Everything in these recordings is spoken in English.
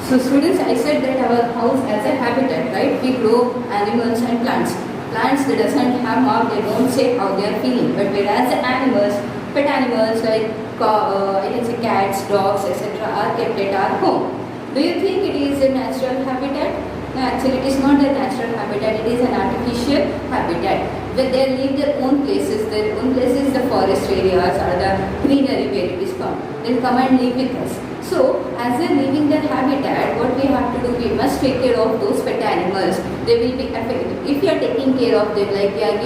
So students, I said that our house as a habitat, right? We grow animals and plants. Plants that doesn't have mouth, they don't say how they are feeling. But whereas the animals, pet animals like I can say cats, dogs, etc. are kept at our home. Do you think it is a natural habitat? No, actually it is not a natural habitat, it is an artificial habitat. When they leave their own places, the forest areas or the greenery where it is found, they'll come and live with us. So, as they're leaving their habitat, what we have to do, we must take care of those pet animals. They will be affected. If you are taking care of them, like you are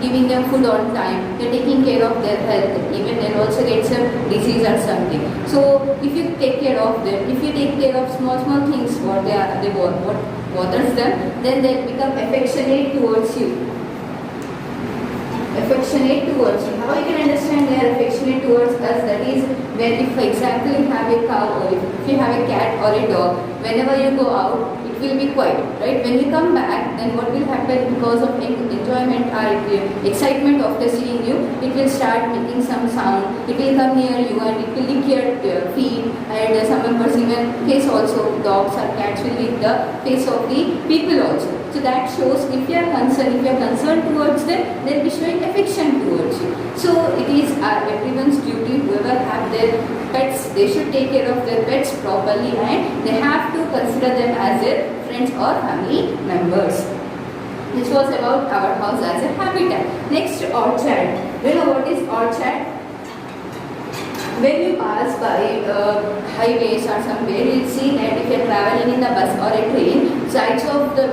giving them food on time, you are taking care of their health, even they'll also get some disease or something. So, if you take care of them, if you take care of small things, what bothers them, then they become affectionate towards you. Affectionate towards you. How you can understand they are affectionate towards us? That is when, if for example you have a cow or if you have a cat or a dog, whenever you go out, it will be quiet, right? When you come back, then what will happen, because of enjoyment or excitement after seeing you, it will start making some sound. It will come near you and it will lick your feet, and some members even face also, dogs or cats will lick the face of the people also. So that shows if you are concerned towards them, they'll be showing affection towards you. So it is everyone's duty, whoever have their pets, they should take care of their pets properly and they have to consider them as their friends or family members. This was about our house as a habitat. Next, orchard. Do you know what is orchard? When you pass by highways or somewhere, you'll see that if you're traveling in the bus or a train, sides of the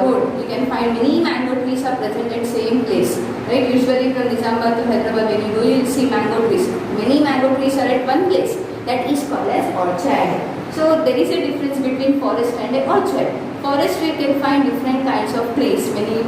road, you can find many mango trees are present at same place. Right? Usually from Nizamabad to Hyderabad, when you go, you'll see mango trees. Many mango trees are at one place. That is called as orchard. So there is a difference between forest and an orchard. Forest you can find different kinds of trees, many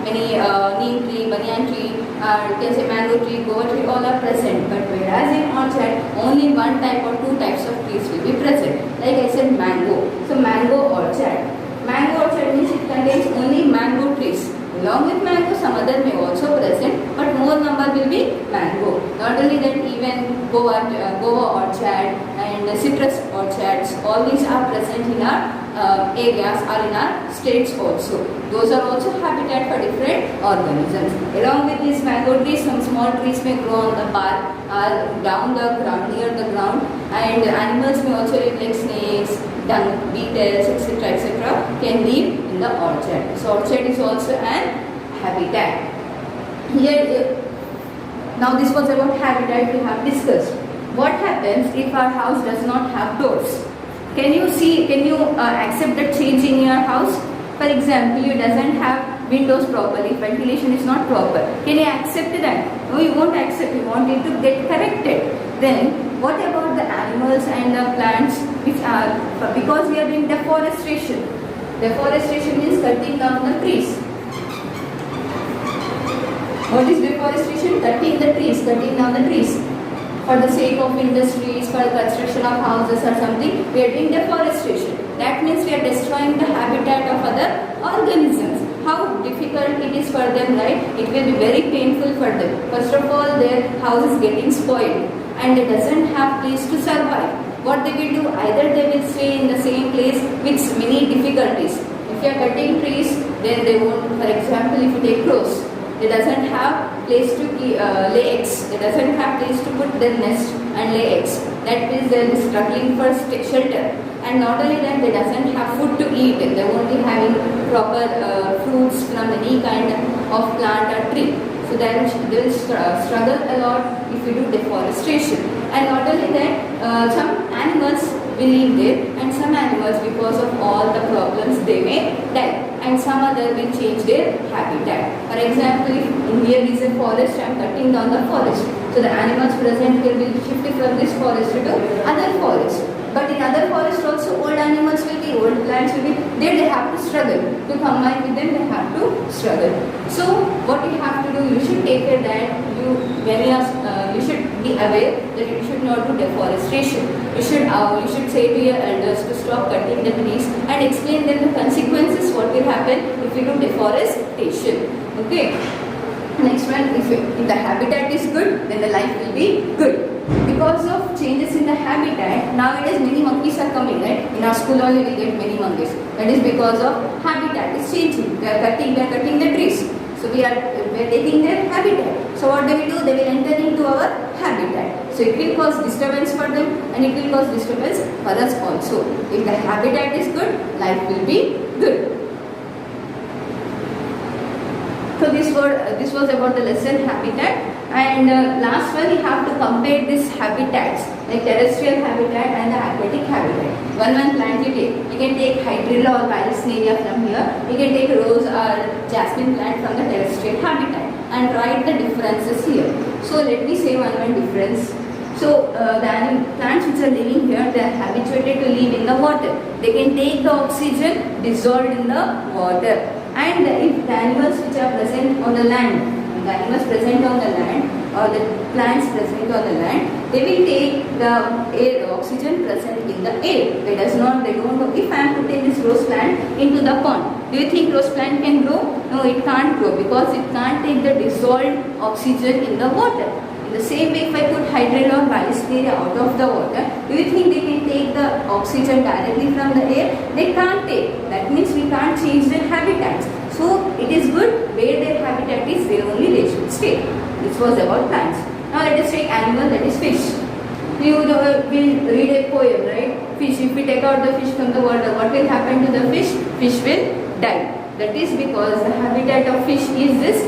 neem tree, banyan tree, you can say mango tree, guava tree, all are present. But whereas in orchard, only one type or two types of trees will be present. Like I said, mango. So mango orchard. Mango orchard means it contains only mango trees. Along with mango, some other may also present, but more number will be mango. Not only that, even guava orchard and citrus orchards, all these are present in our areas or in our states also. Those are also habitat for different organisms. Along with these mango trees, some small trees may grow on the bark or down the ground, near the ground, and animals may also live like snakes, dung beetles, etc. can live in the orchard. So orchard is also an habitat. Here, now this was about habitat we have discussed. What happens if our house does not have doors? Can you accept that change in your house? For example, you doesn't have windows properly, ventilation is not proper. Can you accept that? No, you won't accept, you want it to get corrected. Then, what about the animals and the plants which are, because we are doing deforestation. Deforestation means cutting down the trees. What is deforestation? Cutting down the trees. For the sake of industries, for the construction of houses or something, we are doing deforestation. That means we are destroying the habitat of other organisms. How difficult it is for them, right? It will be very painful for them. First of all, their house is getting spoiled and it doesn't have place to survive. What they will do, either they will stay in the same place with many difficulties. If you are cutting trees, then they won't, for example, if you take crows, they doesn't have place to lay eggs. They doesn't have place to put their nest and lay eggs. That means they are struggling for shelter. And not only that, they doesn't have food to eat. They won't be having proper fruits from any kind of plant or tree. So they will struggle a lot if you do deforestation. And not only that, some animals will live there, and some animals, because of all the problems, they may die, and some other will change their habitat. For example, if here is a forest, I am cutting down the forest. So the animals present here will be shifted from this forest to other forest. But in other forests also, old animals will be, old plants will be, there they have to struggle. To combine with them, they have to struggle. So what you have to do, you should take care that you should be aware that you should not do deforestation. You should say to your elders to stop cutting the trees and explain them the consequences, what will happen if you do deforestation. Okay. Next one, if the habitat is good, then the life will be good. Because of changes in the habitat, nowadays many monkeys are coming, right? In our school only we get many monkeys. That is because of habitat is changing. We are cutting the trees. So we are taking their habitat. So what they will do? They will enter into our habitat. So it will cause disturbance for them and it will cause disturbance for us also. If the habitat is good, life will be good. So this was about the lesson habitat, and last one we have to compare these habitats like terrestrial habitat and the aquatic habitat. One plant you can take hydrilla or Vallisneria from here. You can take rose or jasmine plant from the terrestrial habitat and write the differences here. So let me say one difference. So the plants which are living here, they are habituated to live in the water. They can take the oxygen dissolved in the water. And if the animals which are present on the land, the animals present on the land or the plants present on the land, they will take the air, the oxygen present in the air. They don't know. If I am putting this rose plant into the pond, do you think rose plant can grow? No, it can't grow because it can't take the dissolved oxygen in the water. In the same way, if I put hydrilla or Vallisneria out of the water, do you think they can take the oxygen directly from the air? They can't take. That means we can't change their habitats. So it is good where their habitat is, there only they should stay. This was about plants. Now let us take animal, that is fish. You will read a poem, right? Fish. If we take out the fish from the water, what will happen to the fish? Fish will die. That is because the habitat of fish is this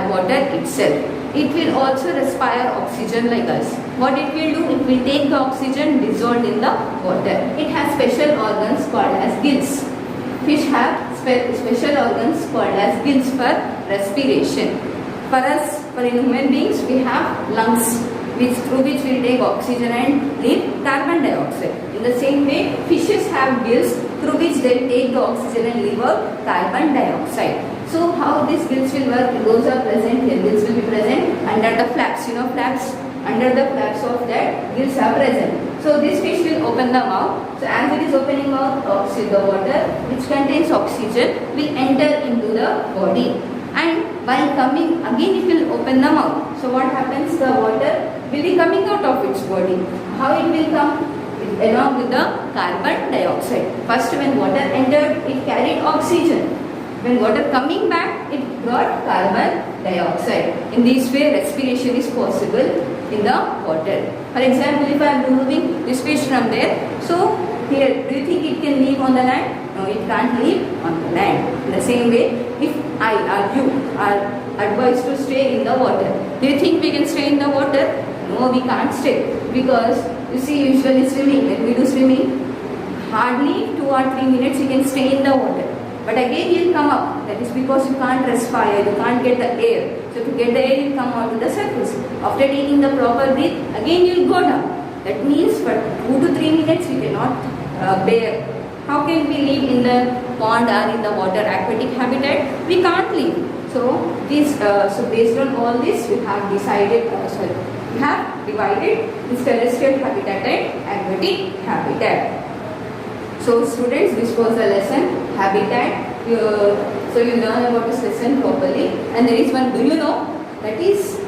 water itself. It will also respire oxygen like us. What it will do? It will take the oxygen dissolved in the water. It has special organs called as gills. Fish have special organs called as gills for respiration. For us, for human beings, we have lungs through which we take oxygen and leave carbon dioxide. In the same way, fishes have gills through which they take the oxygen and leave out carbon dioxide. So how these gills will work? Those are present here. Gills will be present under the flaps. You know flaps? Under the flaps of that, gills are present. So this fish will open the mouth. So as it is opening mouth, the water which contains oxygen will enter into the body. And while coming, again it will open the mouth. So what happens? The water will be coming out of its body. How it will come? Along with the carbon dioxide. First when water entered, it carried oxygen. When water coming back, it brought carbon dioxide. In this way, respiration is possible in the water. For example, if I am removing this fish from there, so here, do you think it can live on the land? No, it can't live on the land. In the same way, if I or you are advised to stay in the water, do you think we can stay in the water? No, we can't stay. Because, you see, usually swimming, when we do swimming, hardly 2 or 3 minutes you can stay in the water. But again you will come up. That is because you can't respire, you can't get the air. So to get the air, you come out to the surface. After taking the proper breath, again you will go down. That means for 2 to 3 minutes we cannot bear. How can we live in the pond or in the water aquatic habitat? We can't live. So based on all this, we have divided this terrestrial habitat and aquatic habitat. So students, this was the lesson habitat. So you learn about this lesson properly. And there is one, do you know? That is,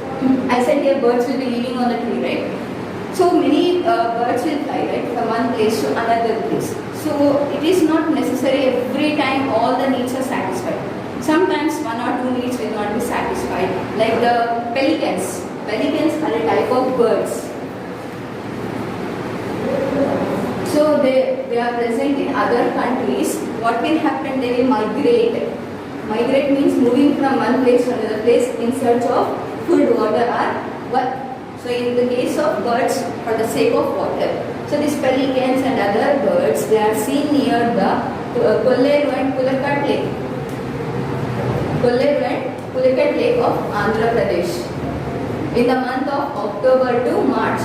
I said here birds will be living on the tree, right? So many birds will fly, right, from one place to another place. So it is not necessary every time all the needs are satisfied. Sometimes 1 or 2 needs will not be satisfied. Like the pelicans. Pelicans are a type of birds. So they are present in other countries. What will happen? They will migrate. Migrate means moving from one place to another place in search of food, water or work. So in the case of birds, for the sake of water. So these pelicans and other birds, they are seen near the Kolleru and Pulicat Lake. Kolleru and Pulicat Lake of Andhra Pradesh. In the month of October to March.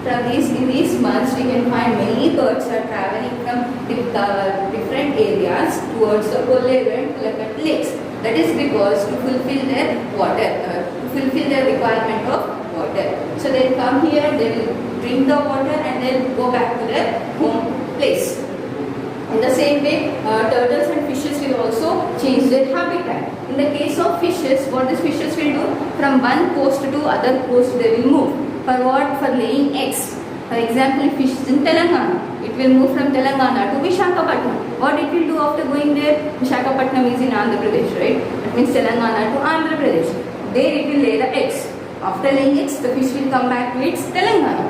In these months, we can find many birds are traveling from different areas towards the Kolleru and Pulicat lakes. That is because to fulfill their fulfill their requirement of water. So they come here, they will drink the water and then go back to their home place. In the same way, turtles and fishes will also change their habitat. In the case of fishes, what these fishes will do? From one coast to other coast they will move. For what? For laying eggs. For example, if fish is in Telangana, it will move from Telangana to Visakhapatnam. What it will do after going there? Visakhapatnam is in Andhra Pradesh, right? That means Telangana to Andhra Pradesh. There it will lay the eggs. After laying eggs, the fish will come back to its Telangana.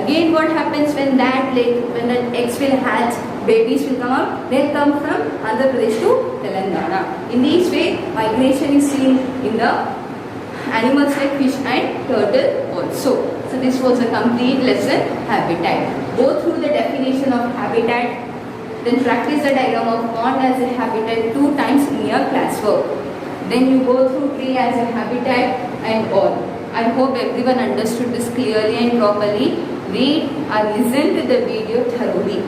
Again, what happens when that eggs will hatch, babies will come out, they'll come from Andhra Pradesh to Telangana. In this way, migration is seen in the animals like fish and turtle also. So this was a complete lesson, habitat. Go through the definition of habitat, then practice the diagram of pond as a habitat 2 times in your classwork. Then you go through tree as a habitat and all. I hope everyone understood this clearly and properly. Read or listen to the video thoroughly.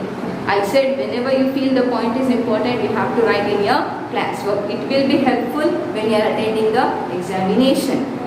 I said whenever you feel the point is important, you have to write in your classwork. It will be helpful when you are attending the examination.